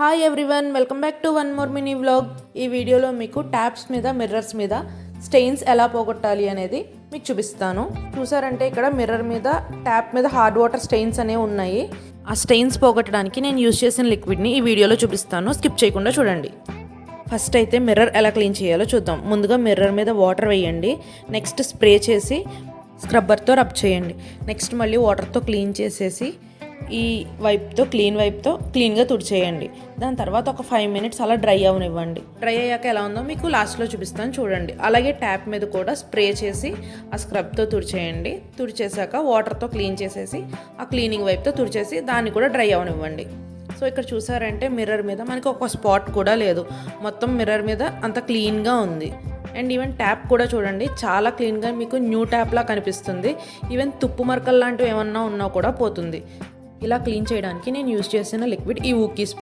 Hi everyone, welcome back to one more mini vlog. ఈ వీడియోలో మీకు ట్యాప్స్ మీద మిర్రర్స్ మీద స్టెయిన్స్ ఎలా పోగొట్టాలి అనేది మీకు చూపిస్తాను. చూసారంటే ఇక్కడ మిర్రర్ మీద ట్యాప్ మీద హార్డ్ వాటర్ స్టెయిన్స్ అనేవి ఉన్నాయి. ఆ స్టెయిన్స్ పోగొట్టడానికి నేను యూజ్ చేసిన లిక్విడ్ని ఈ వీడియోలో చూపిస్తాను, స్కిప్ చేయకుండా చూడండి. ఫస్ట్ అయితే మిర్రర్ ఎలా క్లీన్ చేయాలో చూద్దాం. ముందుగా మిర్రర్ మీద వాటర్ వేయండి, నెక్స్ట్ స్ప్రే చేసి స్క్రబ్బర్తో రబ్ చేయండి, నెక్స్ట్ మళ్ళీ వాటర్తో క్లీన్ చేసేసి ఈ వైప్తో క్లీన్గా తుడిచేయండి. దాని తర్వాత ఒక 5 minutes అలా డ్రై అవనివ్వండి. డ్రై అయ్యాక ఎలా ఉందో మీకు లాస్ట్లో చూపిస్తాను చూడండి. అలాగే ట్యాప్ మీద కూడా స్ప్రే చేసి ఆ స్క్రబ్తో తుడిచేయండి. తుడిచేసాక వాటర్తో క్లీన్ చేసేసి ఆ క్లీనింగ్ వైపుతో తుడిచేసి దాన్ని కూడా డ్రై అవనివ్వండి. సో ఇక్కడ చూసారంటే మిర్రర్ మీద మనకి ఒక స్పాట్ కూడా లేదు, మొత్తం మిర్రర్ మీద అంత క్లీన్గా ఉంది. అండ్ ఈవెన్ ట్యాప్ కూడా చూడండి, చాలా క్లీన్గా మీకు న్యూ ట్యాప్లా కనిపిస్తుంది. ఈవెన్ తుప్పు మరకలు లాంటివి ఏమన్నా ఉన్నా కూడా పోతుంది. ఇలా క్లీన్ చేయడానికి నేను యూజ్ చేసిన లిక్విడ్ ఈ ఊకీ